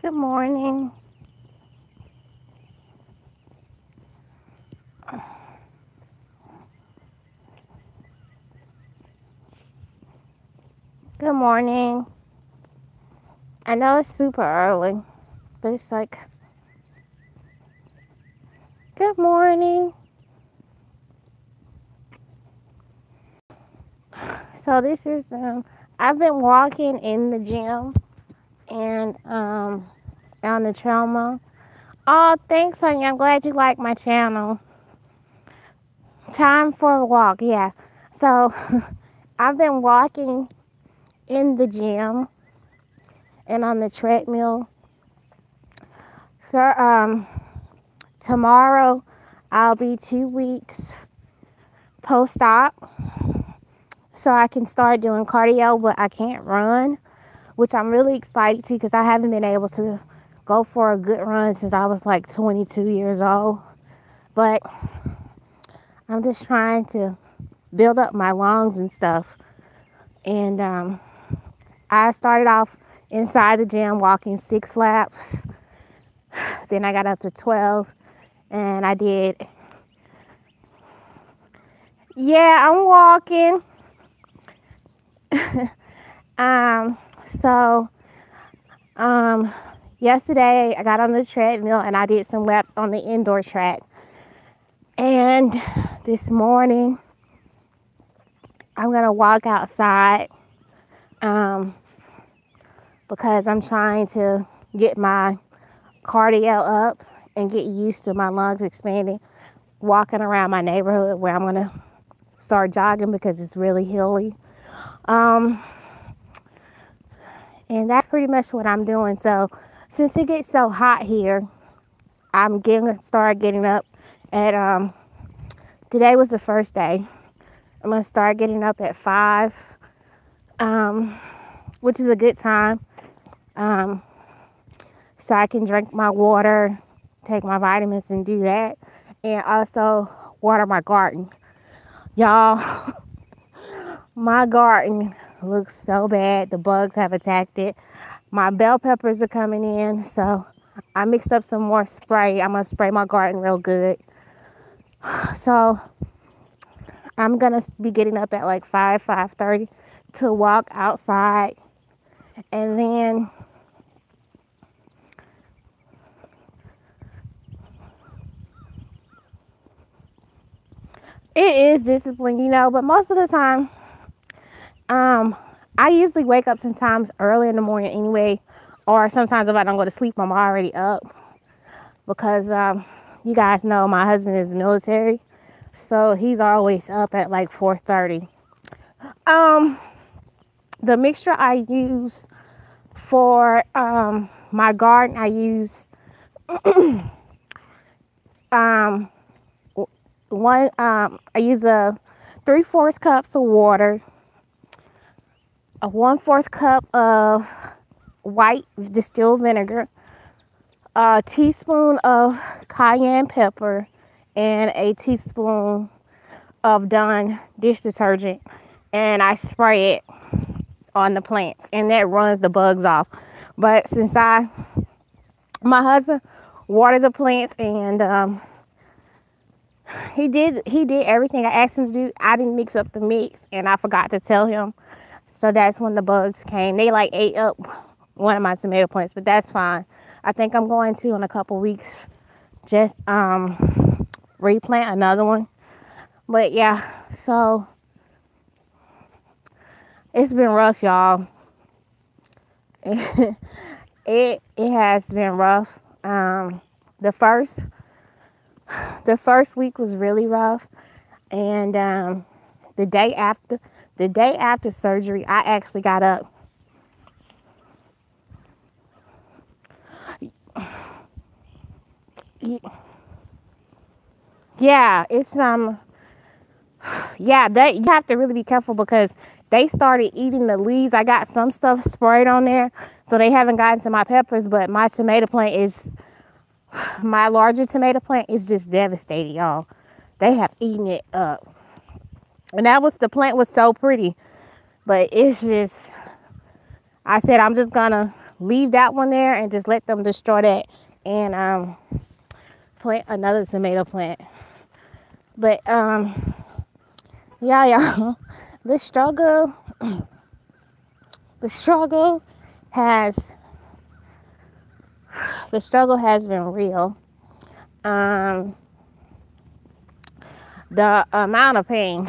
Good morning. Good morning. I know it's super early, but it's like, good morning. So this is, I've been walking in the gym and on the treadmill. Oh, thanks, honey. I'm glad you like my channel. Time for a walk, yeah. So I've been walking in the gym and on the treadmill. So, tomorrow I'll be 2 weeks post-op, so I can start doing cardio, but I can't run, which I'm really excited to because I haven't been able to go for a good run since I was like 22 years old. But I'm just trying to build up my lungs and stuff. And I started off inside the gym walking 6 laps. Then I got up to 12 and I did. Yeah, I'm walking. um, so yesterday I got on the treadmill and I did some laps on the indoor track. And this morning I'm gonna walk outside because I'm trying to get my cardio up and get used to my lungs expanding, walking around my neighborhood where I'm gonna start jogging because it's really hilly. And that's pretty much what I'm doing. So since it gets so hot here, I'm gonna start getting up at today was the first day. I'm gonna start getting up at 5, which is a good time. So I can drink my water, take my vitamins and do that. And also water my garden. Y'all, my garden looks so bad. The bugs have attacked it. My bell peppers are coming in, so I mixed up some more spray. I'm gonna spray my garden real good. So I'm gonna be getting up at like 5:30 to walk outside, and then it is discipline, but most of the time, I usually wake up sometimes early in the morning anyway, or sometimes if I don't go to sleep, I'm already up because you guys know my husband is military, so he's always up at like 4:30. The mixture I use for my garden, I use I use a 3/4 cups of water, a 1/4 cup of white distilled vinegar, a teaspoon of cayenne pepper, and a teaspoon of Dawn dish detergent, and I spray it on the plants, and that runs the bugs off. But since my husband watered the plants, and he did everything I asked him to do. I didn't mix up the mix, and I forgot to tell him. So that's when the bugs came. They like ate up one of my tomato plants, but that's fine. I think I'm going to in a couple weeks just replant another one. But yeah, so it's been rough, y'all. It has been rough. The first week was really rough, and the day after surgery, I actually got up. Yeah, it's yeah, that you have to really be careful because they started eating the leaves. I got some stuff sprayed on there, so they haven't gotten to my peppers, but my larger tomato plant is just devastated, y'all. They have eaten it up. And the plant was so pretty, but it's just, I said, I'm just gonna leave that one there and just let them destroy that and plant another tomato plant. But yeah, y'all, the struggle has been real. The amount of pain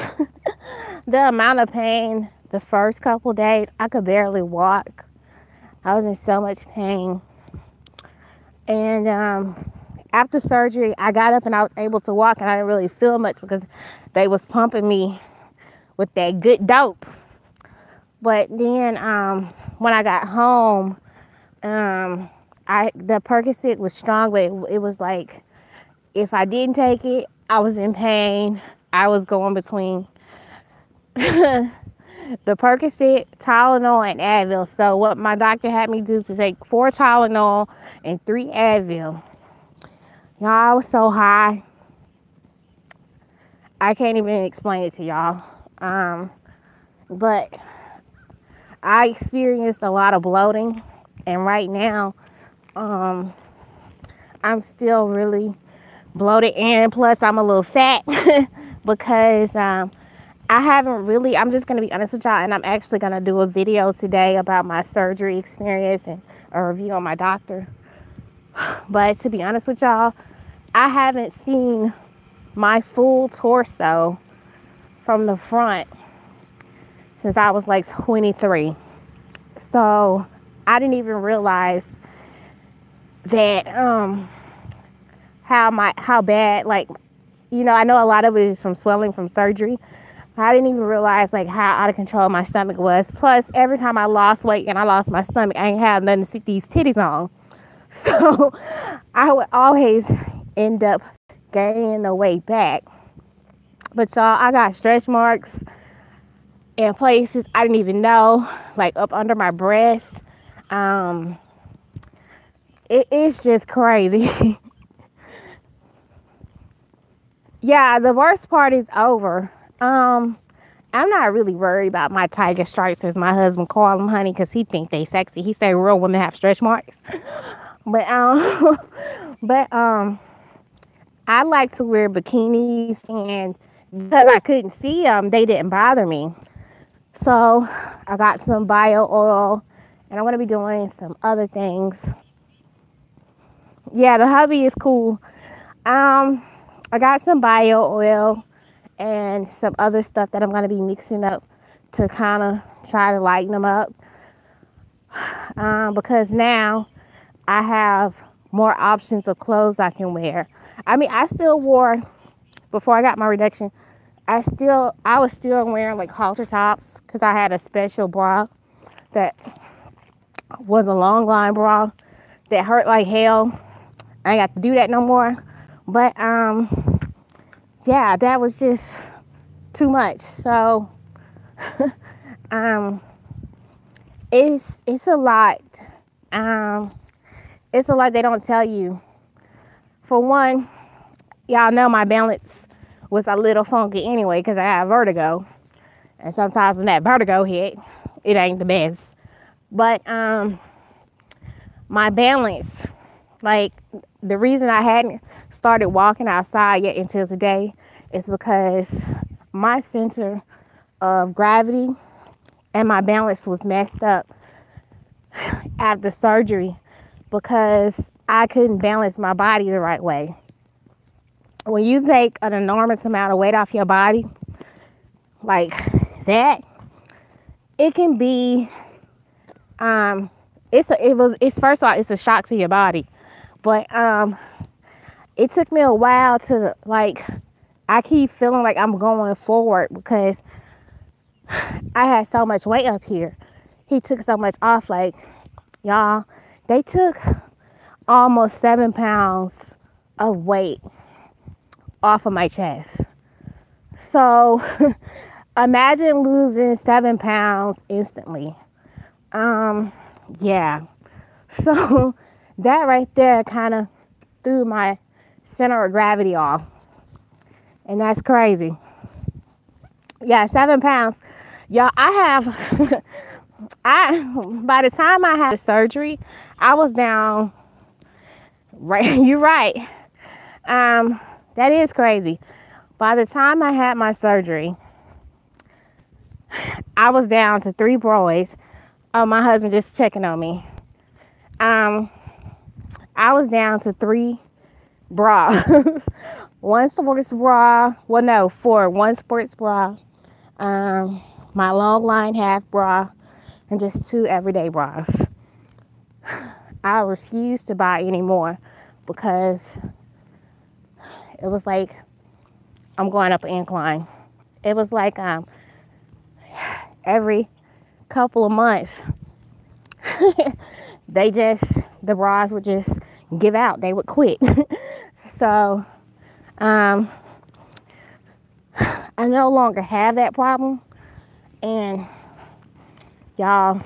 the first couple days, I could barely walk. I was in so much pain. And after surgery, I got up and I was able to walk, and I didn't really feel much because they was pumping me with that good dope. But then when I got home, the Percocet was strong, but it was like if I didn't take it, I was in pain. I was going between the Percocet, Tylenol, and Advil. So what my doctor had me do to take 4 Tylenol and 3 Advil. Y'all, I was so high. I can't even explain it to y'all. But I experienced a lot of bloating, and right now, I'm still really bloated, and plus I'm a little fat because I'm just going to be honest with y'all, and I'm actually going to do a video today about my surgery experience and a review on my doctor. But to be honest with y'all, I haven't seen my full torso from the front since I was like 23. So I didn't even realize that how bad, like, you know, I know a lot of it is from swelling from surgery. I didn't even realize like how out of control my stomach was. Plus, every time I lost weight and I lost my stomach, I ain't have nothing to stick these titties on. So I would always end up gaining the weight back. But y'all, I got stretch marks in places I didn't even know, like up under my breast. It's just crazy. Yeah, the worst part is over. I'm not really worried about my tiger stripes, as my husband call them, honey, because he think they sexy. He say real women have stretch marks. But I like to wear bikinis, and because I couldn't see them, they didn't bother me. So I got some bio oil, and I'm going to be doing some other things. Yeah, the hubby is cool. I got some bio oil and some other stuff that I'm going to be mixing up to kind of try to lighten them up. Because now I have more options of clothes I can wear. I mean, I still wore, before I got my reduction, I was still wearing like halter tops because I had a special bra that was a long line bra that hurt like hell. I ain't got to do that no more. But yeah, that was just too much. So it's a lot. It's a lot they don't tell you. For one, y'all know my balance was a little funky anyway because I have vertigo. And sometimes when that vertigo hit, it ain't the best. But my balance, like the reason I hadn't started walking outside yet until today is because my center of gravity and my balance was messed up after surgery because I couldn't balance my body the right way. When you take an enormous amount of weight off your body like that, it can be first of all, it's a shock to your body. But it took me a while to, like, I keep feeling like I'm going forward because I had so much weight up here. He took so much off. Like, y'all, they took almost 7 pounds of weight off of my chest. So imagine losing 7 pounds instantly. Yeah. So that right there kind of threw my center of gravity off. And that's crazy. Yeah, 7 pounds. Y'all, I have By the time I had the surgery, I was down, right, you're right. That is crazy. By the time I had my surgery, I was down to 3 boys. Oh, my husband just checking on me. I was down to 3 bras. 1 sports bra. Well, no, 4. 1 sports bra. My long line half bra, and just 2 everyday bras. I refused to buy any more because it was like I'm going up an incline. It was like every couple of months, the bras would just give out. They would quit. So I no longer have that problem. And y'all,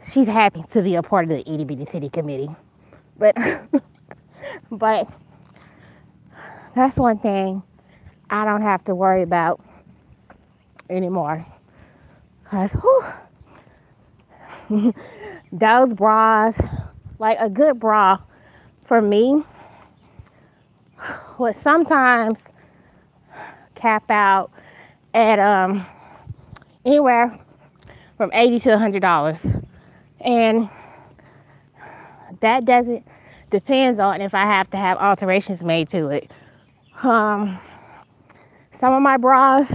she's happy to be a part of the Itty Bitty City Committee. But but that's one thing I don't have to worry about anymore. Cause those bras, like a good bra for me, would sometimes cap out at anywhere from $80 to $100, and that depends on if I have to have alterations made to it. Some of my bras,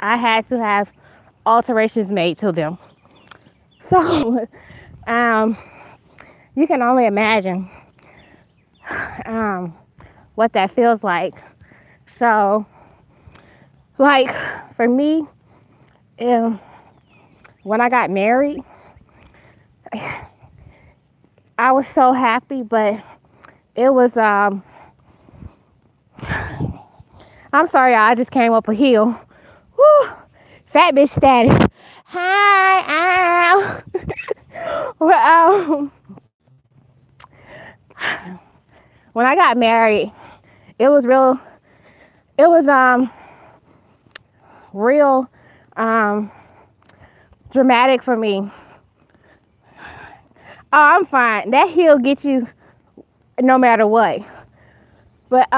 I had to have alterations made to them. So you can only imagine what that feels like. So, like, for me, when I got married, I was so happy, but it was, I'm sorry, y'all, I just came up a hill. Woo, fat bitch status. Hi, well, when I got married, it was real dramatic for me. Oh, I'm fine. That heel gets you no matter what. But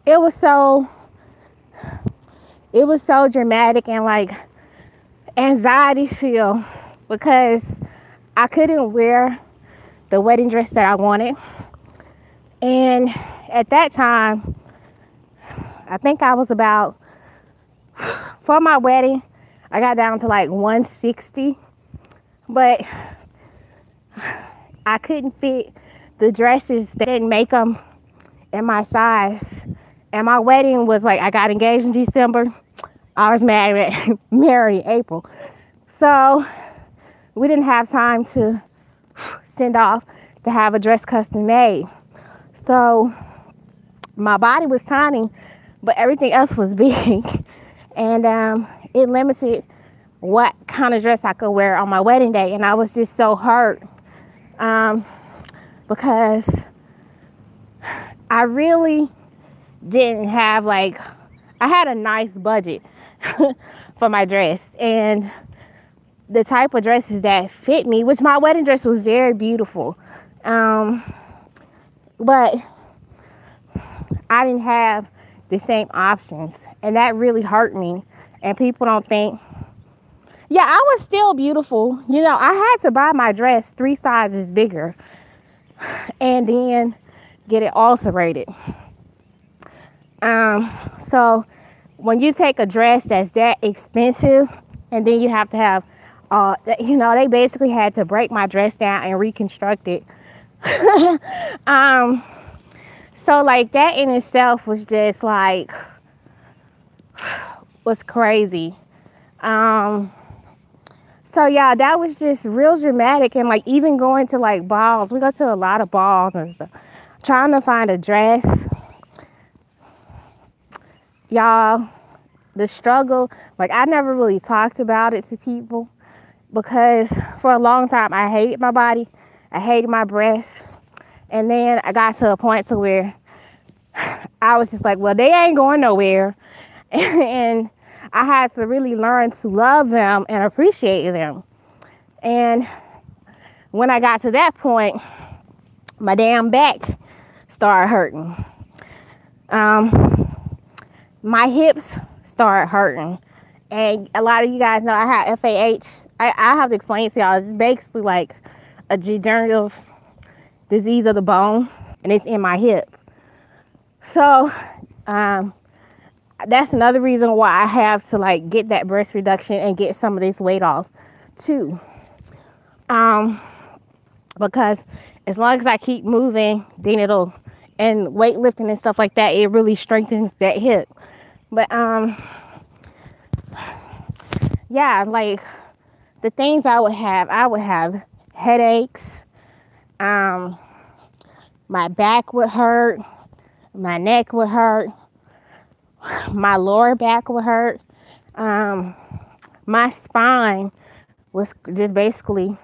it was so dramatic and like anxiety feel because I couldn't wear the wedding dress that I wanted. And at that time, I think I was about, for my wedding, I got down to like 160, but I couldn't fit the dresses. They didn't make them in my size. And my wedding was like, I got engaged in December. I was married in April. So we didn't have time to send off to have a dress custom made. So my body was tiny, but everything else was big. And it limited what kind of dress I could wear on my wedding day. And I was just so hurt because I really didn't have, like, I had a nice budget for my dress. And the type of dresses that fit me, which my wedding dress was very beautiful. But I didn't have the same options. And that really hurt me. And people don't think, yeah, I was still beautiful. You know, I had to buy my dress 3 sizes bigger and then get it alterated. So when you take a dress that's that expensive and then you have to have, you know, they basically had to break my dress down and reconstruct it. So like that in itself was just like, was crazy. So yeah, that was just real dramatic. And like even going to like balls, we go to a lot of balls and stuff, trying to find a dress. Y'all, the struggle, like I never really talked about it to people because for a long time I hated my body. I hated my breasts. And then I got to a point to where I was just like, well, they ain't going nowhere. And I had to really learn to love them and appreciate them. And when I got to that point, my damn back started hurting. My hips started hurting. And a lot of you guys know I have FAH. I have to explain to y'all. It's basically like a degenerative disease of the bone, and it's in my hip. So that's another reason why I have to like get that breast reduction and get some of this weight off too. Because as long as I keep moving, then it'll, and weightlifting and stuff like that, it really strengthens that hip. But yeah, like the things I would have headaches, my back would hurt, my neck would hurt, my lower back would hurt, my spine was just basically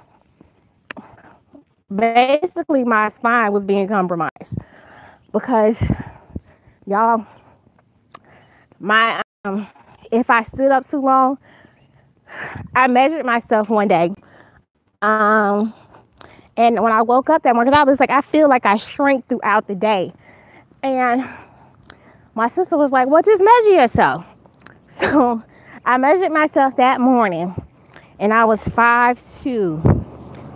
my spine was being compromised because y'all, my if I stood up too long, I measured myself one day, and when I woke up that morning, because I was like, I feel like I shrank throughout the day, and my sister was like, well, just measure yourself. So I measured myself that morning, and I was 5'2".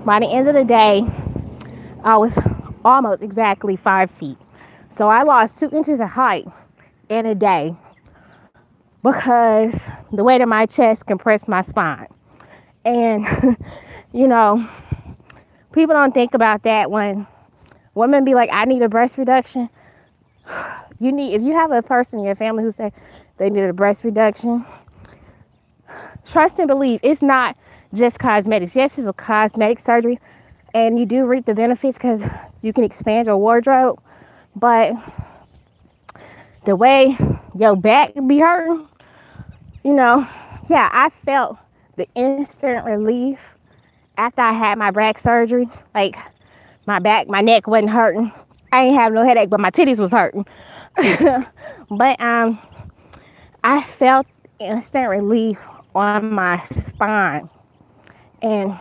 By the end of the day, I was almost exactly 5 feet. So I lost 2 inches of height in a day because the weight of my chest compressed my spine. And, you know, people don't think about that when women be like, I need a breast reduction. If you have a person in your family who say they need a breast reduction, trust and believe it's not just cosmetics. Yes, it's a cosmetic surgery, and you do reap the benefits because you can expand your wardrobe. But the way your back be hurting, you know, yeah, I felt the instant relief after I had my back surgery. Like my neck wasn't hurting. I ain't have no headache, but my titties was hurting. But I felt instant relief on my spine. And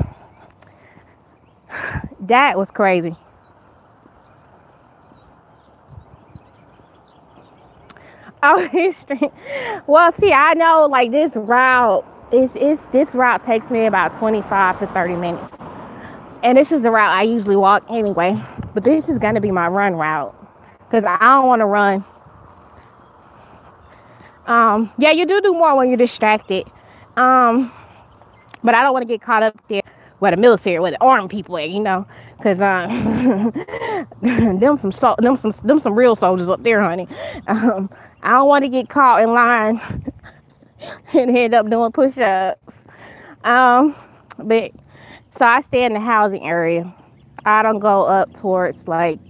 that was crazy. Oh, well, see, I know like this route this route takes me about 25 to 30 minutes. And this is the route I usually walk anyway. But this is going to be my run route because I don't want to run. Yeah, you do more when you're distracted. But I don't want to get caught up there where the military, where the armed people at, you know, because them some real soldiers up there, honey. I don't want to get caught in line and end up doing push-ups. But so I stay in the housing area. I don't go up towards like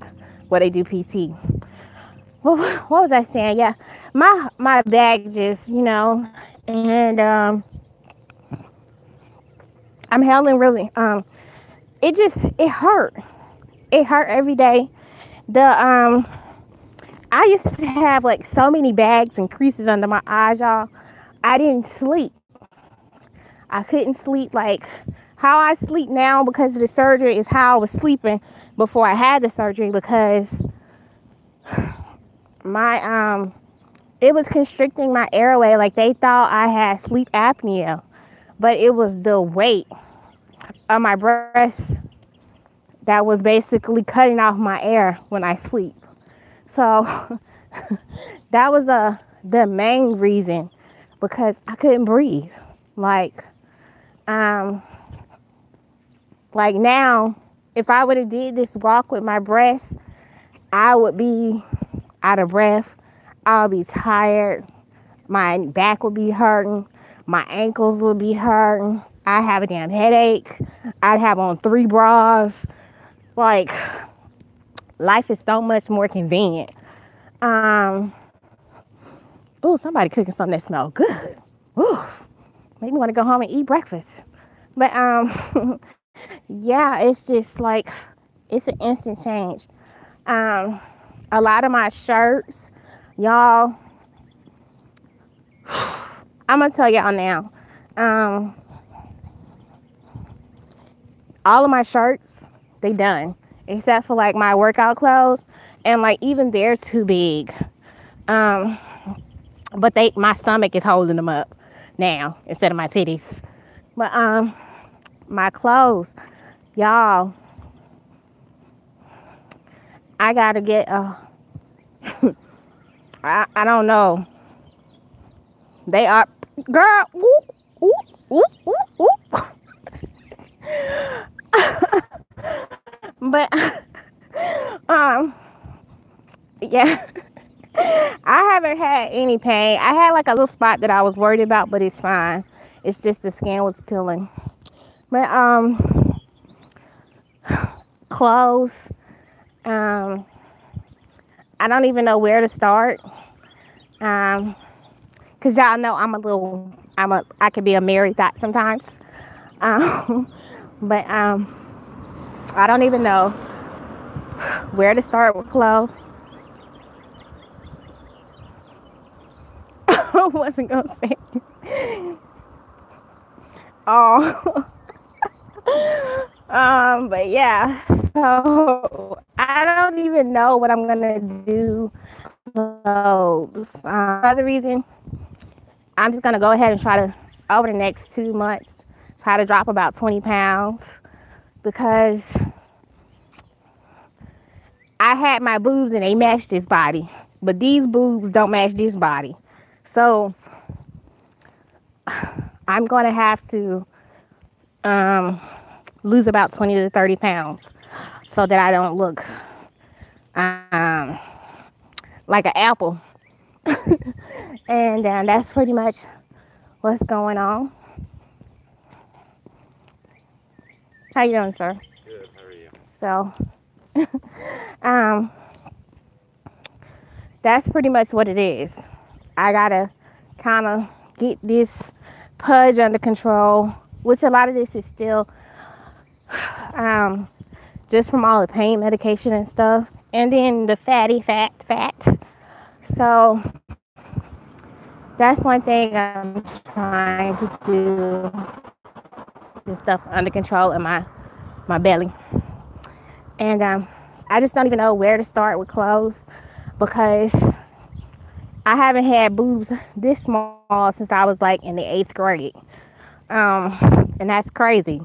where they do PT. Well, what was I saying? Yeah, my bag just, you know, and I'm hailing really. It hurt. It hurt every day. I used to have like so many bags and creases under my eyes, y'all. I didn't sleep. I couldn't sleep like how I sleep now because of the surgery is how I was sleeping before I had the surgery because my it was constricting my airway. Like they thought I had sleep apnea, but it was the weight of my breast that was basically cutting off my air when I sleep. So that was the main reason because I couldn't breathe. Like now, if I would have did this walk with my breast, I would be out of breath. I'll be tired. My back would be hurting. My ankles would be hurting. I have a damn headache. I'd have on 3 bras. Like, life is so much more convenient. Oh, somebody cooking something that smells good. Ooh, made me want to go home and eat breakfast. But yeah, it's just like it's an instant change. A lot of my shirts, y'all, I'm gonna tell y'all now. All of my shirts, they done, except for like my workout clothes, and like even they're too big. But my stomach is holding them up now instead of my titties. But my clothes, y'all, I gotta get I don't know. They are, girl. Whoop, whoop, whoop, whoop, whoop. But yeah. I haven't had any pain. I had like a little spot that I was worried about, but it's fine. It's just the skin was peeling. But clothes. I don't even know where to start. Cause y'all know I can be a married thought sometimes. But I don't even know where to start with clothes. I wasn't gonna say. Oh. But yeah. So I don't even know what I'm gonna do. Another reason, I'm just gonna go ahead and try to, over the next 2 months, try to drop about 20 pounds, because I had my boobs and they matched this body, but these boobs don't match this body. So I'm gonna have to lose about 20 to 30 pounds so that I don't look like an apple. And that's pretty much what's going on. How you doing, sir? Good. How are you? So that's pretty much what it is. I gotta kind of get this pudge under control, which a lot of this is still just from all the pain medication and stuff, and then the fats. So that's one thing I'm trying to do, and stuff under control in my belly. And I just don't even know where to start with clothes, because I haven't had boobs this small since I was like in the 8th grade. And that's crazy.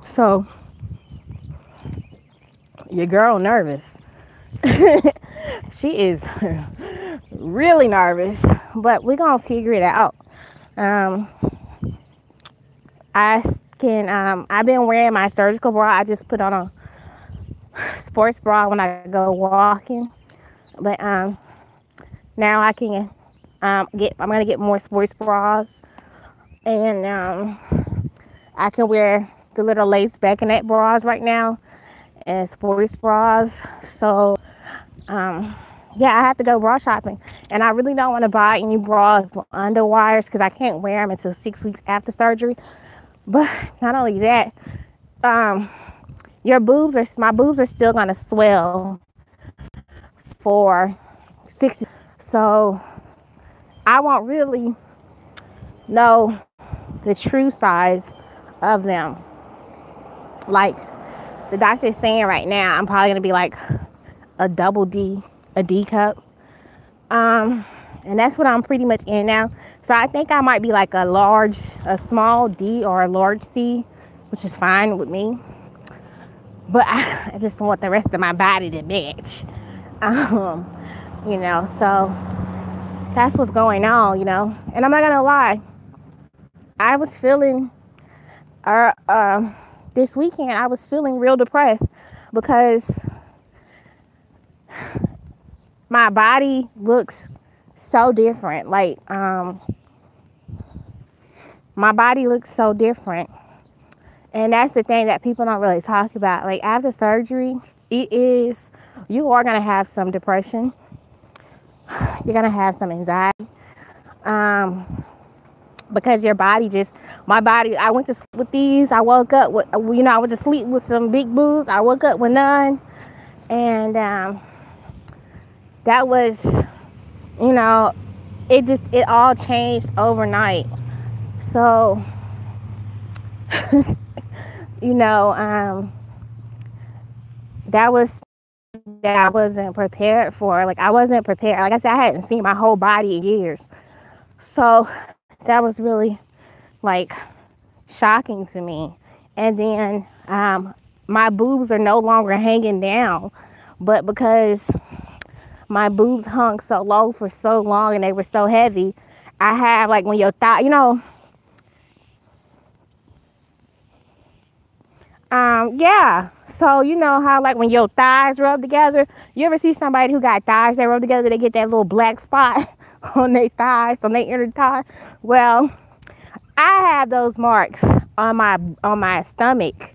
So your girl nervous. She is really nervous, but we're gonna figure it out. I've been wearing my surgical bra. I just put on a sports bra when I go walking, but now I can I'm gonna get more sports bras, and I can wear the little lace bassinet bras right now and sports bras. So yeah, I have to go bra shopping, and I really don't want to buy any bras with underwires because I can't wear them until 6 weeks after surgery. But not only that, my boobs are still gonna swell for 60. So I won't really know the true size of them. Like the doctor is saying right now, I'm probably gonna be like a double D, a D cup. And that's what I'm pretty much in now. So I think I might be like a small D or a large C, which is fine with me. But I just want the rest of my body to match. So that's what's going on, And I'm not gonna lie, I was feeling this weekend I was feeling real depressed because my body looks so different. Like my body looks so different. And that's the thing that people don't really talk about. Like after surgery, you are gonna have some depression. You're gonna have some anxiety. Because your body I went to sleep with these. I woke up with, I went to sleep with some big boobs. I woke up with none. And that was, it all changed overnight. So, you know, that was that I wasn't prepared for. Like, I wasn't prepared. Like I said, I hadn't seen my whole body in years. So that was really like shocking to me. And then my boobs are no longer hanging down, but because my boobs hung so low for so long and they were so heavy, I have like when your thigh, yeah. So you know how like when your thighs rub together, you ever see somebody who got thighs that rub together, they get that little black spot on their thighs, on their inner thigh. Well, I have those marks on my stomach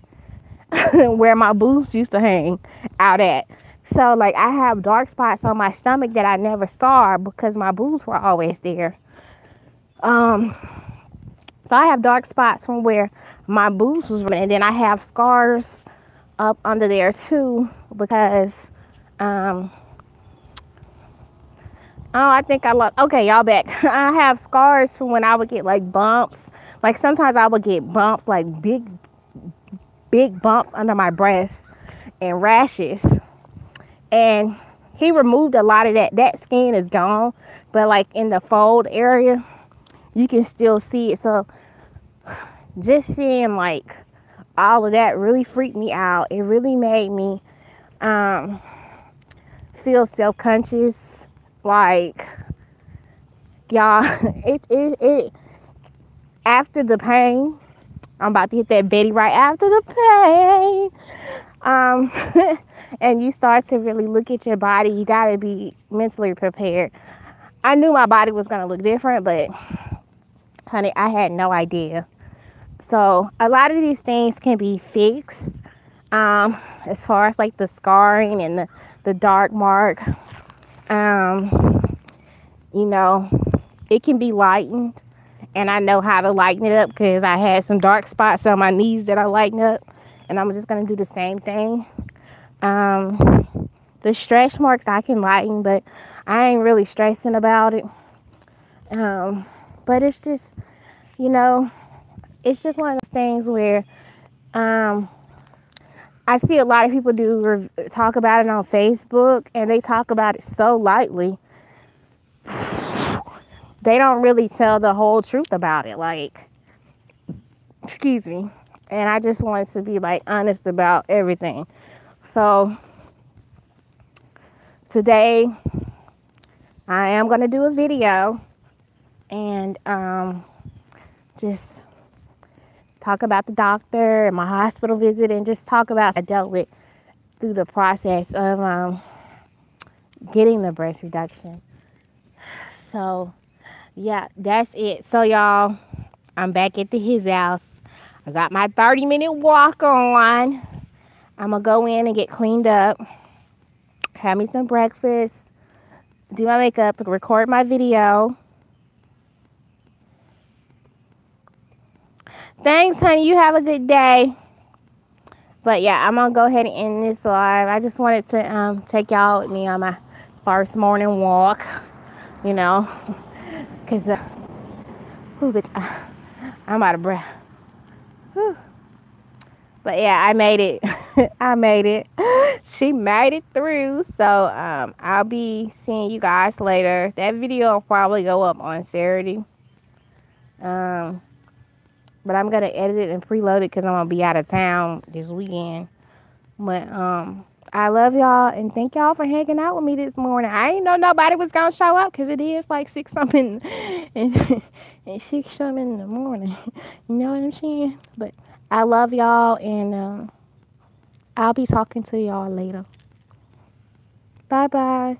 where my boobs used to hang out at. So like I have dark spots on my stomach that I never saw because my boobs were always there. So I have dark spots from where my boobs was running, and then I have scars up under there too because oh, I think I lost. Okay, y'all back. I have scars from when I would get like bumps. Like sometimes I would get bumps, like big bumps under my breast and rashes. And he removed a lot of that. That skin is gone, but like in the fold area, you can still see it. So just seeing like all of that really freaked me out. It really made me feel self-conscious. Like, y'all, it after the pain, I'm about to hit that Betty right after the pain. And you start to really look at your body, you gotta be mentally prepared. I knew my body was gonna look different, but honey, I had no idea. So a lot of these things can be fixed, as far as like the scarring and the dark mark. You know, it can be lightened, and I know how to lighten it up because I had some dark spots on my knees that I lightened up, and I'm just gonna do the same thing. The stretch marks I can lighten, but I ain't really stressing about it. But it's just, you know, it's just one of those things where I see a lot of people talk about it on Facebook, and they talk about it so lightly. They don't really tell the whole truth about it. Like, excuse me. And I just wanted to be like honest about everything. So today I am going to do a video and just talk about the doctor and my hospital visit, and just talk about I dealt with through the process of getting the breast reduction. So yeah, that's it. So y'all, I'm back at his house. I got my 30-minute walk on. I'm gonna go in and get cleaned up, have me some breakfast, do my makeup, record my video. Thanks, honey. You have a good day. But yeah, I'm gonna go ahead and end this live. I just wanted to take y'all with me on my first morning walk, you know, because bitch, I'm out of breath. Whew. But yeah, I made it. I made it. She made it through. So I'll be seeing you guys later. That video will probably go up on Saturday. But I'm gonna edit it and preload it because I'm gonna be out of town this weekend. But I love y'all and thank y'all for hanging out with me this morning. I didn't know nobody was gonna show up because it is like 6 something and 6 something in the morning. You know what I'm saying? But I love y'all, and I'll be talking to y'all later. Bye bye.